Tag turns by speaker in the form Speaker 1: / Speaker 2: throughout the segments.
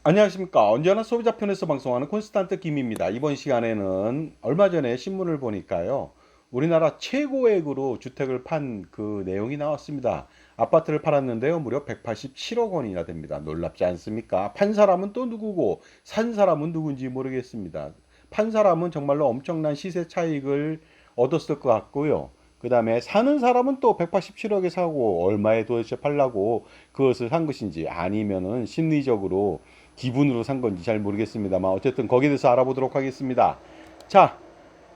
Speaker 1: 안녕하십니까. 언제나 소비자 편에서 방송하는 콘스탄트 김입니다. 이번 시간에는 얼마 전에 신문을 보니까요. 우리나라 최고액으로 주택을 판 그 내용이 나왔습니다. 아파트를 팔았는데요. 무려 187억 원이나 됩니다. 놀랍지 않습니까? 판 사람은 또 누구고 산 사람은 누군지 모르겠습니다. 판 사람은 정말로 엄청난 시세 차익을 얻었을 것 같고요. 그 다음에 사는 사람은 또 187억에 사고 얼마에 도대체 팔라고 그것을 산 것인지 아니면은 심리적으로 기분으로 산 건지 잘 모르겠습니다만 어쨌든 거기에 대해서 알아보도록 하겠습니다. 자,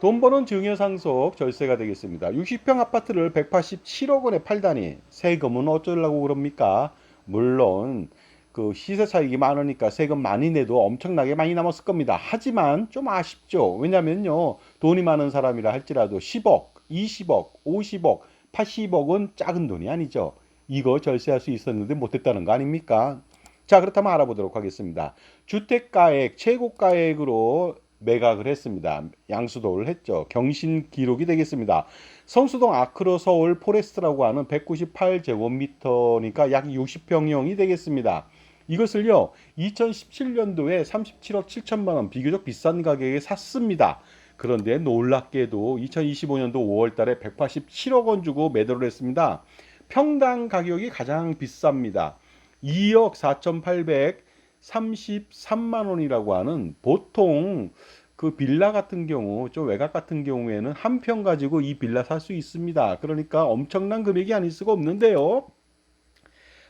Speaker 1: 돈 버는 증여상속 절세가 되겠습니다. 60평 아파트를 187억 원에 팔다니 세금은 어쩌려고 그럽니까? 물론 그 시세 차익이 많으니까 세금 많이 내도 엄청나게 많이 남았을 겁니다. 하지만 좀 아쉽죠. 왜냐면요. 돈이 많은 사람이라 할지라도 10억, 20억, 50억, 80억은 작은 돈이 아니죠. 이거 절세할 수 있었는데 못했다는 거 아닙니까? 자, 그렇다면 알아보도록 하겠습니다. 주택가액 최고가액으로 매각을 했습니다. 양수도를 했죠. 경신 기록이 되겠습니다. 성수동 아크로 서울 포레스트라고 하는 198제곱미터니까 약 60평형이 되겠습니다. 이것을요, 2017년도에 37억 7천만 원 비교적 비싼 가격에 샀습니다. 그런데 놀랍게도 2025년도 5월 달에 187억 원 주고 매도를 했습니다. 평당 가격이 가장 비쌉니다. 2억 4,833만 원이라고 하는 보통 그 빌라 같은 경우 좀 외곽 같은 경우에는 한 평 가지고 이 빌라 살 수 있습니다. 그러니까 엄청난 금액이 아닐 수가 없는데요.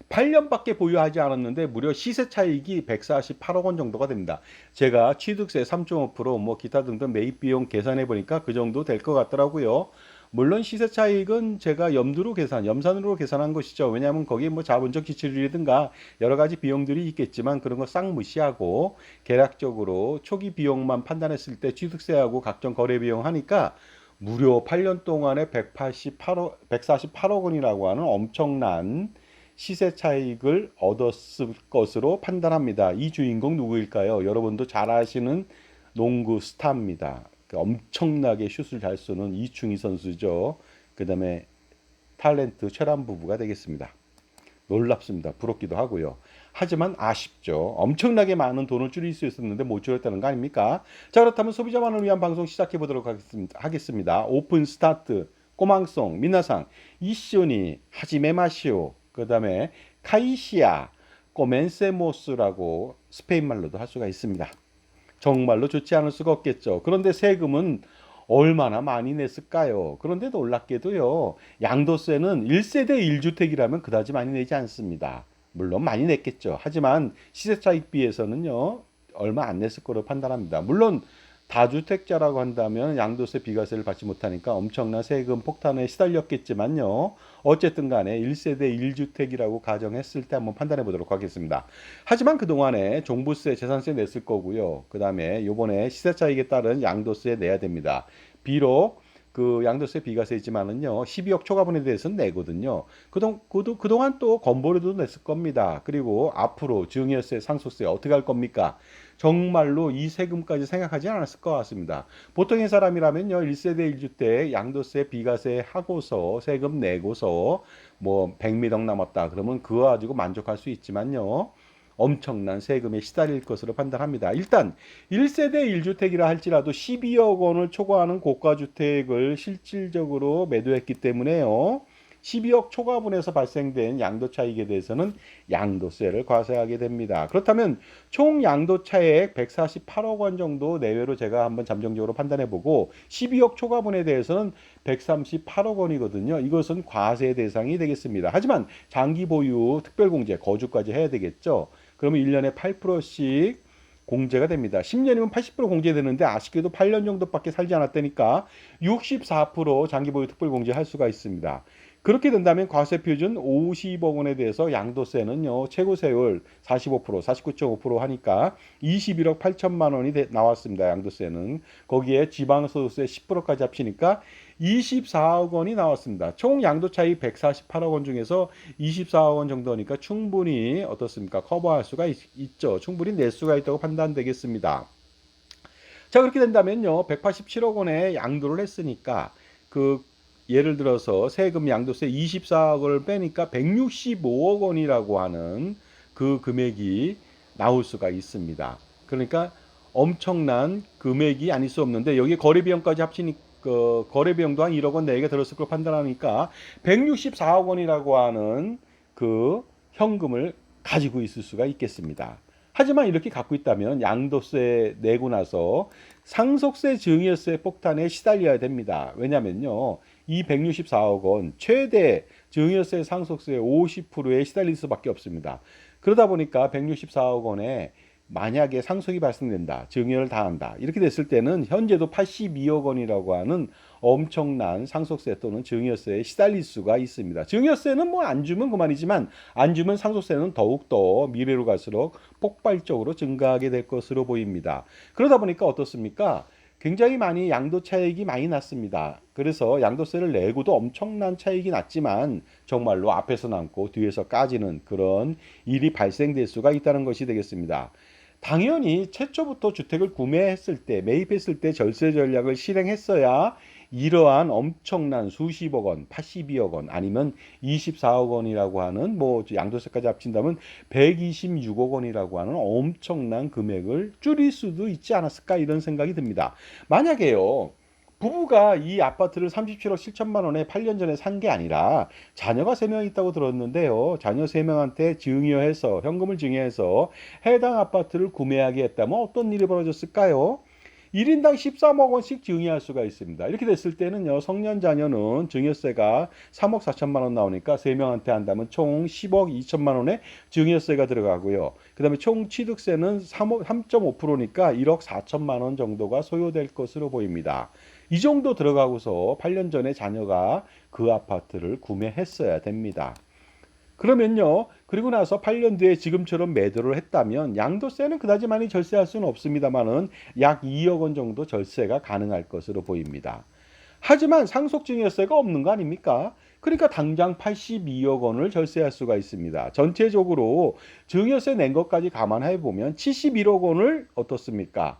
Speaker 1: 8년밖에 보유하지 않았는데 무려 시세 차익이 148억 원 정도가 됩니다. 제가 취득세 3.5%, 뭐 기타 등등 매입 비용 계산해 보니까 그 정도 될 것 같더라고요. 물론 시세 차익은 제가 염산으로 계산한 것이죠. 왜냐하면 거기에 뭐 자본적 지출이라든가 여러 가지 비용들이 있겠지만 그런 거 싹 무시하고 계략적으로 초기 비용만 판단했을 때 취득세하고 각종 거래 비용 하니까 무려 8년 동안에 148억 원이라고 하는 엄청난 시세 차익을 얻었을 것으로 판단합니다. 이 주인공 누구일까요? 여러분도 잘 아시는 농구 스타입니다. 그 엄청나게 슛을 잘 쏘는 이충희 선수죠. 그 다음에 탤런트 최람 부부가 되겠습니다. 놀랍습니다. 부럽기도 하고요. 하지만 아쉽죠. 엄청나게 많은 돈을 줄일 수 있었는데 못 줄였다는 거 아닙니까? 자, 그렇다면 소비자만을 위한 방송 시작해 보도록 하겠습니다. 오픈 스타트, 꼬망송, 미나상, 이쇼니, 하지메 마시오, 그 다음에 카이시아, 꼬멘세모스라고 스페인 말로도 할 수가 있습니다. 정말로 좋지 않을 수가 없겠죠. 그런데 세금은 얼마나 많이 냈을까요? 그런데 놀랍게도요, 양도세는 1세대 1주택이라면 그다지 많이 내지 않습니다. 물론 많이 냈겠죠. 하지만 시세차익 비해서는요, 얼마 안 냈을 거로 판단합니다. 물론 다주택자라고 한다면 양도세 비과세를 받지 못하니까 엄청난 세금 폭탄에 시달렸겠지만요. 어쨌든 간에 1세대 1주택이라고 가정했을 때 한번 판단해 보도록 하겠습니다. 하지만 그동안에 종부세, 재산세 냈을 거고요. 그 다음에 요번에 시세 차익에 따른 양도세 내야 됩니다. 비록 그 양도세 비과세이지만은요, 12억 초과분에 대해서는 내거든요. 그동안 또 건보료도 냈을 겁니다. 그리고 앞으로 증여세, 상속세 어떻게 할 겁니까? 정말로 이 세금까지 생각하지 않았을 것 같습니다. 보통의 사람이라면요, 1세대 1주택 양도세 비과세 하고서 세금 내고서 뭐 100미덕 남았다. 그러면 그거 가지고 만족할 수 있지만요. 엄청난 세금에 시달릴 것으로 판단합니다. 일단 1세대 1주택이라 할지라도 12억 원을 초과하는 고가주택을 실질적으로 매도했기 때문에요. 12억 초과분에서 발생된 양도차익에 대해서는 양도세를 과세하게 됩니다. 그렇다면 총 양도차액 148억 원 정도 내외로 제가 한번 잠정적으로 판단해보고 12억 초과분에 대해서는 138억 원이거든요. 이것은 과세 대상이 되겠습니다. 하지만 장기 보유 특별공제 거주까지 해야 되겠죠. 그러면 1년에 8%씩 공제가 됩니다. 10년이면 80% 공제되는데 아쉽게도 8년 정도밖에 살지 않았다니까 64% 장기 보유 특별 공제할 수가 있습니다. 그렇게 된다면 과세 표준 50억 원에 대해서 양도세는요, 최고 세율 45%, 49.5% 하니까 21억 8천만 원이 나왔습니다. 양도세는. 거기에 지방소득세 10%까지 합치니까 24억 원이 나왔습니다. 총 양도 차익 148억 원 중에서 24억 원 정도니까 충분히 어떻습니까? 커버할 수가 있죠. 충분히 낼 수가 있다고 판단되겠습니다. 자, 그렇게 된다면요. 187억 원에 양도를 했으니까 그 예를 들어서 세금 양도세 24억을 빼니까 165억 원이라고 하는 그 금액이 나올 수가 있습니다. 그러니까 엄청난 금액이 아닐 수 없는데 여기 거래 비용까지 합치니까 거래 비용도 한 1억 원 내외가 들었을 걸 판단하니까 164억 원이라고 하는 그 현금을 가지고 있을 수가 있겠습니다. 하지만 이렇게 갖고 있다면 양도세 내고 나서 상속세 증여세 폭탄에 시달려야 됩니다. 왜냐면요. 이 164억 원 최대 증여세 상속세 50%에 시달릴 수밖에 없습니다. 그러다 보니까 164억 원에 만약에 상속이 발생된다, 증여를 당한다, 이렇게 됐을 때는 현재도 82억 원이라고 하는 엄청난 상속세 또는 증여세에 시달릴 수가 있습니다. 증여세는 뭐 안 주면 그만이지만 안 주면 상속세는 더욱더 미래로 갈수록 폭발적으로 증가하게 될 것으로 보입니다. 그러다 보니까 어떻습니까? 굉장히 많이 양도 차익이 많이 났습니다. 그래서 양도세를 내고도 엄청난 차익이 났지만 정말로 앞에서 남고 뒤에서 까지는 그런 일이 발생될 수가 있다는 것이 되겠습니다. 당연히 최초부터 주택을 구매했을 때, 매입했을 때 절세 전략을 실행했어야 이러한 엄청난 수십억 원, 82억 원 아니면 24억 원이라고 하는 뭐 양도세까지 합친다면 126억 원이라고 하는 엄청난 금액을 줄일 수도 있지 않았을까 이런 생각이 듭니다. 만약에요. 부부가 이 아파트를 37억 7천만 원에 8년 전에 산 게 아니라 자녀가 3명 있다고 들었는데요. 자녀 3명한테 증여해서 현금을 증여해서 해당 아파트를 구매하게 했다면 어떤 일이 벌어졌을까요? 1인당 13억 원씩 증여할 수가 있습니다. 이렇게 됐을 때는요. 성년 자녀는 증여세가 3억 4천만 원 나오니까 3명한테 한다면 총 10억 2천만 원의 증여세가 들어가고요. 그 다음에 총 취득세는 3.5%니까 1억 4천만 원 정도가 소요될 것으로 보입니다. 이 정도 들어가고서 8년 전에 자녀가 그 아파트를 구매했어야 됩니다. 그러면요. 그리고 나서 8년 뒤에 지금처럼 매도를 했다면 양도세는 그다지 많이 절세할 수는 없습니다만은 약 2억 원 정도 절세가 가능할 것으로 보입니다. 하지만 상속증여세가 없는 거 아닙니까? 그러니까 당장 82억 원을 절세할 수가 있습니다. 전체적으로 증여세 낸 것까지 감안해 보면 71억 원을 어떻습니까?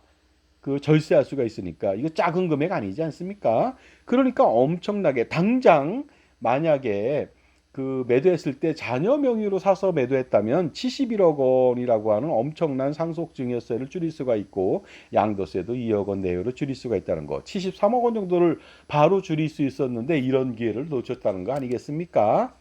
Speaker 1: 그 절세할 수가 있으니까 이거 작은 금액 아니지 않습니까? 그러니까 엄청나게 당장 만약에 그 매도했을 때 자녀 명의로 사서 매도했다면 71억 원이라고 하는 엄청난 상속증여세를 줄일 수가 있고 양도세도 2억 원 내외로 줄일 수가 있다는 거. 73억 원 정도를 바로 줄일 수 있었는데 이런 기회를 놓쳤다는 거 아니겠습니까?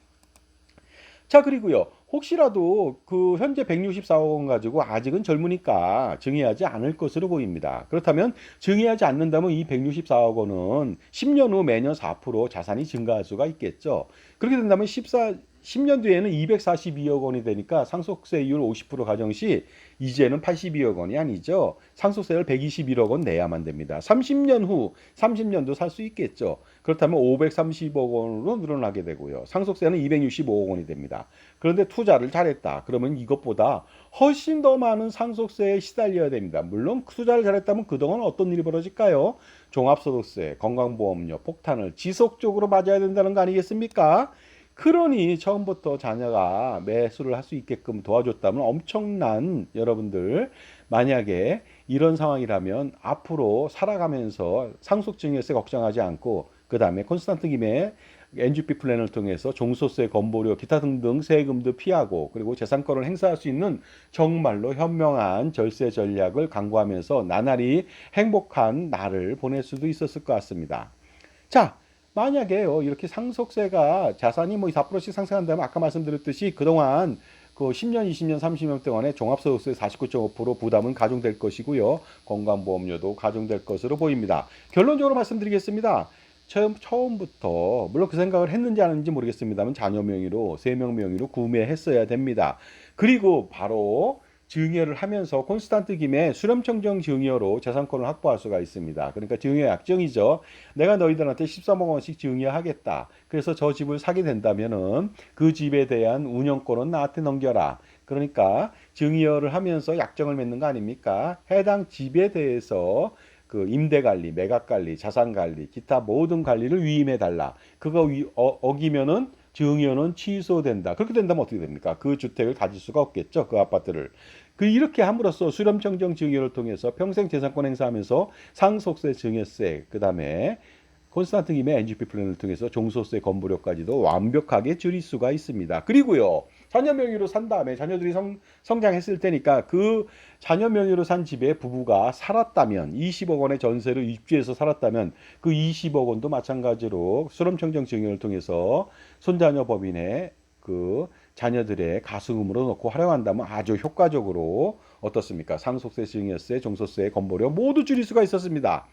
Speaker 1: 자, 그리고요. 혹시라도 그 현재 164억 원 가지고 아직은 젊으니까 증여하지 않을 것으로 보입니다. 그렇다면 증여하지 않는다면 이 164억 원은 10년 후 매년 4% 자산이 증가할 수가 있겠죠. 그렇게 된다면 10년 뒤에는 242억 원이 되니까 상속세율 50% 가정 시 이제는 82억 원이 아니죠. 상속세를 121억 원 내야만 됩니다. 30년 후 30년도 살 수 있겠죠. 그렇다면 530억 원으로 늘어나게 되고요. 상속세는 265억 원이 됩니다. 그런데 투자를 잘했다. 그러면 이것보다 훨씬 더 많은 상속세에 시달려야 됩니다. 물론 투자를 잘했다면 그동안 어떤 일이 벌어질까요? 종합소득세, 건강보험료, 폭탄을 지속적으로 맞아야 된다는 거 아니겠습니까? 그러니 처음부터 자녀가 매수를 할 수 있게끔 도와줬다면 엄청난 여러분들 만약에 이런 상황이라면 앞으로 살아가면서 상속증여세 걱정하지 않고 그 다음에 콘스탄트 김의 NGP 플랜을 통해서 종소세, 건보료, 기타 등등 세금도 피하고 그리고 재산권을 행사할 수 있는 정말로 현명한 절세 전략을 강구하면서 나날이 행복한 날을 보낼 수도 있었을 것 같습니다. 자, 만약에요, 이렇게 상속세가 자산이 뭐 4%씩 상승한다면 아까 말씀드렸듯이 그동안 그 10년, 20년, 30년 동안에 종합소득세 49.5% 부담은 가중될 것이고요. 건강보험료도 가중될 것으로 보입니다. 결론적으로 말씀드리겠습니다. 처음부터 물론 그 생각을 했는지 안 했는지 모르겠습니다만 자녀 명의로 3명 명의로 구매했어야 됩니다. 그리고 바로 증여를 하면서 콘스탄트 김의 수렴청정 증여로 재산권을 확보할 수가 있습니다. 그러니까 증여 약정이죠. 내가 너희들한테 13억 원씩 증여하겠다. 그래서 저 집을 사게 된다면은 그 집에 대한 운영권은 나한테 넘겨라. 그러니까 증여를 하면서 약정을 맺는 거 아닙니까? 해당 집에 대해서 그 임대 관리, 매각 관리, 자산 관리, 기타 모든 관리를 위임해 달라. 그거 어기면은 증여는 취소된다. 그렇게 된다면 어떻게 됩니까? 그 주택을 가질 수가 없겠죠. 그 아파트를. 이렇게 함으로써 수렴청정 증여를 통해서 평생 재산권 행사하면서 상속세, 증여세, 그 다음에 콘스탄트 김의 NGP 플랜을 통해서 종소세, 건보료까지도 완벽하게 줄일 수가 있습니다. 그리고요. 자녀 명의로 산 다음에 자녀들이 성장했을 테니까 그 자녀 명의로 산 집에 부부가 살았다면 20억 원의 전세로 입주해서 살았다면 그 20억 원도 마찬가지로 수렴청정 증여를 통해서 손자녀 법인의 그 자녀들의 가수금으로 넣고 활용한다면 아주 효과적으로 어떻습니까? 상속세, 증여세, 종소세, 건보료 모두 줄일 수가 있었습니다.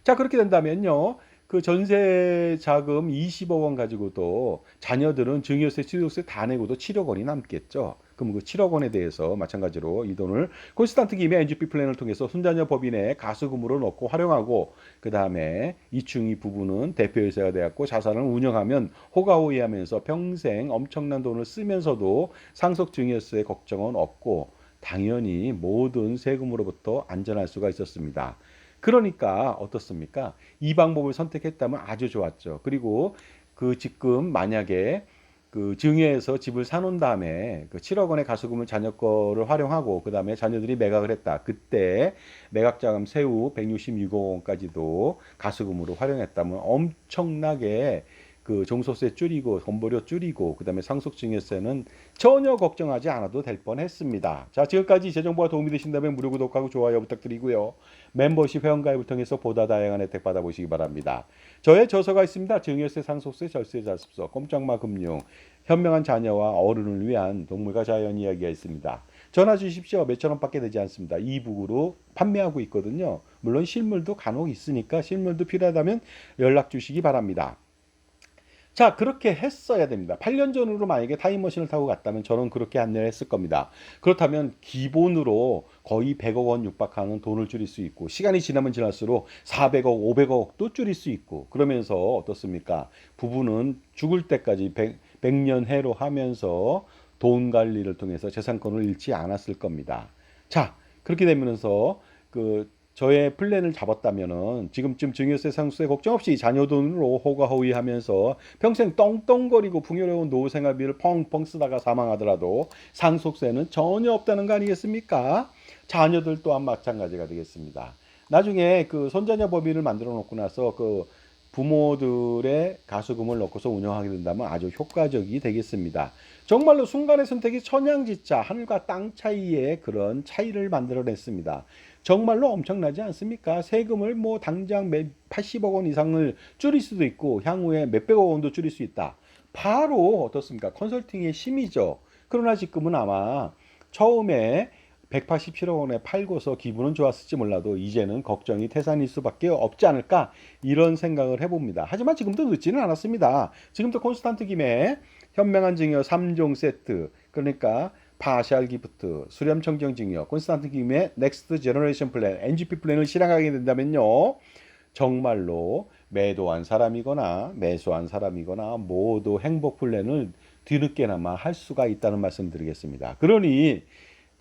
Speaker 1: 자, 그렇게 된다면요. 그 전세 자금 20억 원 가지고도 자녀들은 증여세, 취득세 다 내고도 7억 원이 남겠죠. 그럼 그 7억 원에 대해서 마찬가지로 이 돈을 콘스탄트 김의 NGP 플랜을 통해서 손자녀 법인의 가수금으로 넣고 활용하고 그 다음에 이충이 부부는 대표이사가 되었고 자산을 운영하면 호가호위하면서 평생 엄청난 돈을 쓰면서도 상속 증여세 걱정은 없고 당연히 모든 세금으로부터 안전할 수가 있었습니다. 그러니까 어떻습니까? 이 방법을 선택했다면 아주 좋았죠. 그리고 그 지금 만약에 그 증여해서 집을 사놓은 다음에 그 7억 원의 가수금을 자녀 거를 활용하고 그 다음에 자녀들이 매각을 했다. 그때 매각자금 세후 166억 원까지도 가수금으로 활용했다면 엄청나게 그 종소세 줄이고 건보료 줄이고 그다음에 상속증여세는 전혀 걱정하지 않아도 될 뻔했습니다. 자, 지금까지 제 정보가 도움이 되신다면 무료 구독하고 좋아요 부탁드리고요. 멤버십 회원가입을 통해서 보다 다양한 혜택 받아보시기 바랍니다. 저의 저서가 있습니다. 증여세, 상속세, 절세, 자습서, 꼼짝마 금융, 현명한 자녀와 어른을 위한 동물과 자연 이야기가 있습니다. 전화 주십시오. 몇천 원밖에 되지 않습니다. 이북으로 판매하고 있거든요. 물론 실물도 간혹 있으니까 실물도 필요하다면 연락 주시기 바랍니다. 자, 그렇게 했어야 됩니다. 8년 전으로 만약에 타임머신을 타고 갔다면 저는 그렇게 안내를 했을 겁니다. 그렇다면 기본으로 거의 100억 원 육박하는 돈을 줄일 수 있고 시간이 지나면 지날수록 400억, 500억도 줄일 수 있고 그러면서 어떻습니까? 부부는 죽을 때까지 100년 해로 하면서 돈 관리를 통해서 재산권을 잃지 않았을 겁니다. 자, 그렇게 되면서 그 저의 플랜을 잡았다면은 지금쯤 증여세, 상속세 걱정 없이 자녀 돈으로 호가호위하면서 평생 떵떵거리고 풍요로운 노후 생활비를 펑펑 쓰다가 사망하더라도 상속세는 전혀 없다는 거 아니겠습니까? 자녀들 또한 마찬가지가 되겠습니다. 나중에 그 손자녀 법인을 만들어 놓고 나서 그 부모들의 가수금을 넣고서 운영하게 된다면 아주 효과적이 되겠습니다. 정말로 순간의 선택이 천양지차 하늘과 땅 차이의 그런 차이를 만들어냈습니다. 정말로 엄청나지 않습니까? 세금을 뭐 당장 80억 원 이상을 줄일 수도 있고 향후에 몇백억 원도 줄일 수 있다. 바로 어떻습니까? 컨설팅의 힘이죠. 그러나 지금은 아마 처음에 187억 원에 팔고서 기분은 좋았을지 몰라도 이제는 걱정이 태산일 수밖에 없지 않을까 이런 생각을 해봅니다. 하지만 지금도 늦지는 않았습니다. 지금도 콘스탄트 김의 현명한 증여 3종 세트 그러니까 파샬 기프트, 수렴청정 증여, 콘스탄트 김의 넥스트 제너레이션 플랜, NGP 플랜을 실행하게 된다면요. 정말로 매도한 사람이거나 매수한 사람이거나 모두 행복 플랜을 뒤늦게나마 할 수가 있다는 말씀 드리겠습니다. 그러니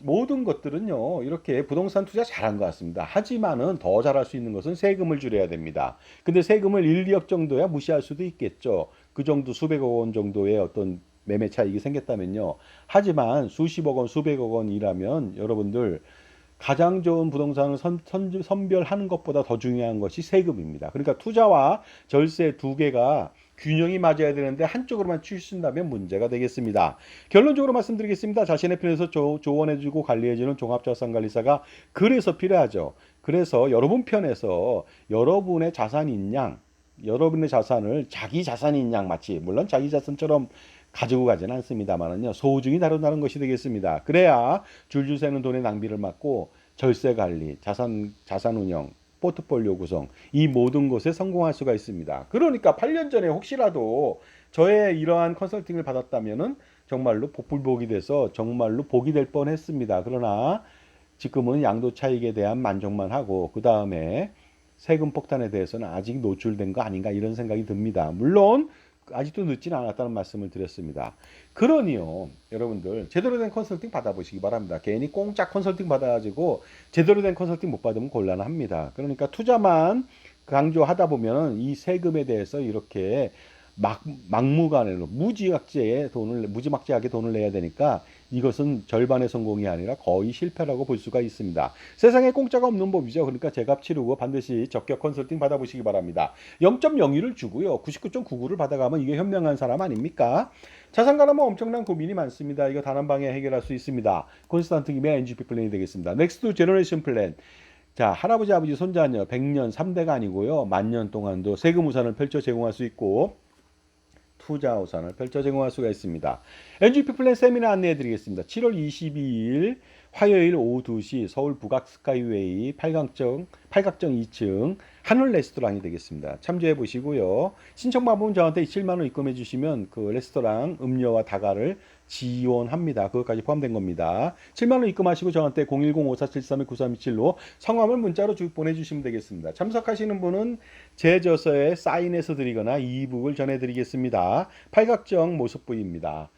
Speaker 1: 모든 것들은요 이렇게 부동산 투자 잘한 것 같습니다. 하지만은 더 잘할 수 있는 것은 세금을 줄여야 됩니다. 근데 세금을 1, 2억 정도야 무시할 수도 있겠죠. 그 정도 수백억 원 정도의 어떤 매매 차익이 생겼다면요. 하지만 수십억 원, 수백억 원이라면 여러분들 가장 좋은 부동산을 선별하는 것보다 더 중요한 것이 세금입니다. 그러니까 투자와 절세 두 개가 균형이 맞아야 되는데 한쪽으로만 치우친다면 문제가 되겠습니다. 결론적으로 말씀드리겠습니다. 자신의 편에서 조언해주고 관리해주는 종합자산관리사가 그래서 필요하죠. 그래서 여러분 편에서 여러분의 자산인 양, 여러분의 자산을 자기 자산인 양 마치 물론 자기 자산처럼 가지고 가지는 않습니다만은요 소중히 다룬다는 것이 되겠습니다. 그래야 줄줄 새는 돈의 낭비를 막고 절세 관리, 자산 운영, 포트폴리오 구성 이 모든 것에 성공할 수가 있습니다. 그러니까 8년 전에 혹시라도 저의 이러한 컨설팅을 받았다면은 정말로 복불복이 돼서 정말로 복이 될 뻔했습니다. 그러나 지금은 양도 차익에 대한 만족만 하고 그 다음에 세금 폭탄에 대해서는 아직 노출된 거 아닌가 이런 생각이 듭니다. 물론 아직도 늦지는 않았다는 말씀을 드렸습니다. 그러니요 여러분들 제대로 된 컨설팅 받아보시기 바랍니다. 괜히 공짜 컨설팅 받아가지고 제대로 된 컨설팅 못 받으면 곤란합니다. 그러니까 투자만 강조하다 보면 이 세금에 대해서 이렇게 막무가내로 무지막지하게 돈을 내야 되니까 이것은 절반의 성공이 아니라 거의 실패라고 볼 수가 있습니다. 세상에 공짜가 없는 법이죠. 그러니까 제값 치르고 반드시 적격 컨설팅 받아보시기 바랍니다. 0.02를 주고요. 99.99를 받아가면 이게 현명한 사람 아닙니까? 자산 가라면 엄청난 고민이 많습니다. 이거 단 한 방에 해결할 수 있습니다. 콘스탄트 김의 NGP 플랜이 되겠습니다. 넥스트 제너레이션 플랜. 자, 할아버지, 아버지, 손자녀 100년 3대가 아니고요. 1000년 동안도 세금 우산을 펼쳐 제공할 수 있고 투자 우산을 펼쳐 제공할 수가 있습니다. NGP 플랜 세미나 안내해 드리겠습니다. 7월 22일 화요일 오후 2시 서울 북악 스카이웨이 8각정 2층 하늘 레스토랑이 되겠습니다. 참조해 보시고요. 신청 방법은 저한테 7만 원 입금해 주시면 그 레스토랑 음료와 다가를 지원합니다. 그것까지 포함된 겁니다. 7만 원 입금하시고 저한테 010-5473-9327로 성함을 문자로 보내주시면 되겠습니다. 참석하시는 분은 제 저서에 사인해서 드리거나 이북을 전해드리겠습니다. 팔각정 모습부입니다.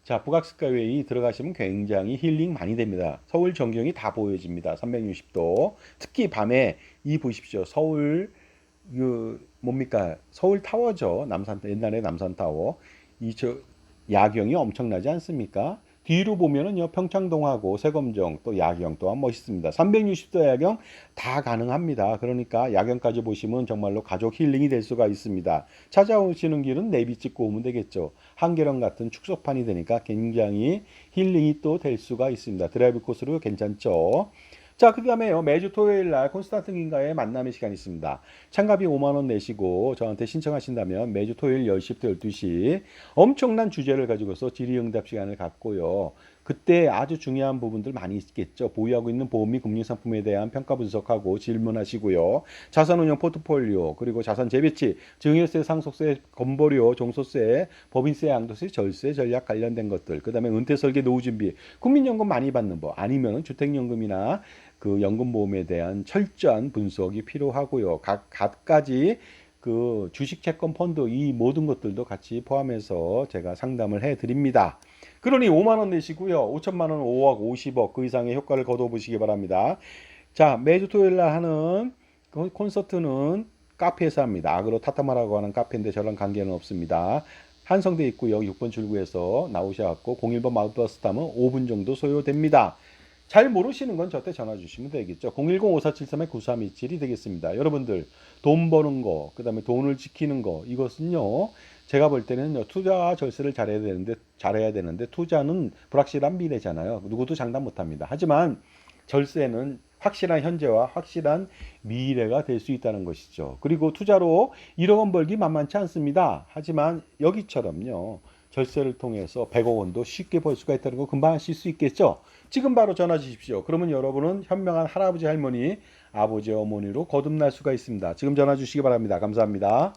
Speaker 1: 자, 북악스카이웨이 들어가시면 굉장히 힐링 많이 됩니다. 서울 전경이 다 보여집니다. 360도. 특히 밤에 이 보십시오. 서울 뭡니까? 서울 타워죠. 옛날에 남산 타워. 야경이 엄청나지 않습니까? 뒤로 보면은요, 평창동하고 세검정 또 야경 또한 멋있습니다. 360도 야경 다 가능합니다. 그러니까 야경까지 보시면 정말로 가족 힐링이 될 수가 있습니다. 찾아오시는 길은 내비 찍고 오면 되겠죠. 한계령 같은 축소판이 되니까 굉장히 힐링이 또 될 수가 있습니다. 드라이브 코스로 괜찮죠. 자, 그 다음에요. 매주 토요일 날 콘스탄틴과의 만남의 시간이 있습니다. 참가비 5만 원 내시고 저한테 신청하신다면 매주 토요일 10시부터 12시 엄청난 주제를 가지고서 질의응답 시간을 갖고요. 그때 아주 중요한 부분들 많이 있겠죠. 보유하고 있는 보험 및 금융상품에 대한 평가 분석하고 질문하시고요. 자산운용 포트폴리오, 그리고 자산 재배치, 증여세, 상속세, 건보료, 종소세, 법인세, 양도세, 절세, 전략 관련된 것들, 그 다음에 은퇴설계, 노후준비, 국민연금 많이 받는 법, 아니면 주택연금이나 그 연금보험에 대한 철저한 분석이 필요하고요. 각가지 그 주식 채권 펀드 이 모든 것들도 같이 포함해서 제가 상담을 해 드립니다. 그러니 5만 원 내시고요. 5천만 원, 5억, 50억 그 이상의 효과를 거둬 보시기 바랍니다. 자, 매주 토요일 날 하는 콘서트는 카페에서 합니다. 아그로 타타마라고 하는 카페인데 저랑 관계는 없습니다. 한성대 입구역 6번 출구에서 나오셔갖고 01번 마우스버스 타면 5분 정도 소요됩니다. 잘 모르시는 건 저한테 전화 주시면 되겠죠. 010-5473-9327이 되겠습니다. 여러분들 돈 버는 거, 그 다음에 돈을 지키는 거, 이것은요. 제가 볼 때는요. 투자와 절세를 잘해야 되는데 투자는 불확실한 미래잖아요. 누구도 장담 못합니다. 하지만 절세는 확실한 현재와 확실한 미래가 될 수 있다는 것이죠. 그리고 투자로 1억 원 벌기 만만치 않습니다. 하지만 여기처럼요. 절세를 통해서 100억 원도 쉽게 벌 수가 있다는 거 금방 아실 수 있겠죠. 지금 바로 전화 주십시오. 그러면 여러분은 현명한 할아버지 할머니, 아버지 어머니로 거듭날 수가 있습니다. 지금 전화 주시기 바랍니다. 감사합니다.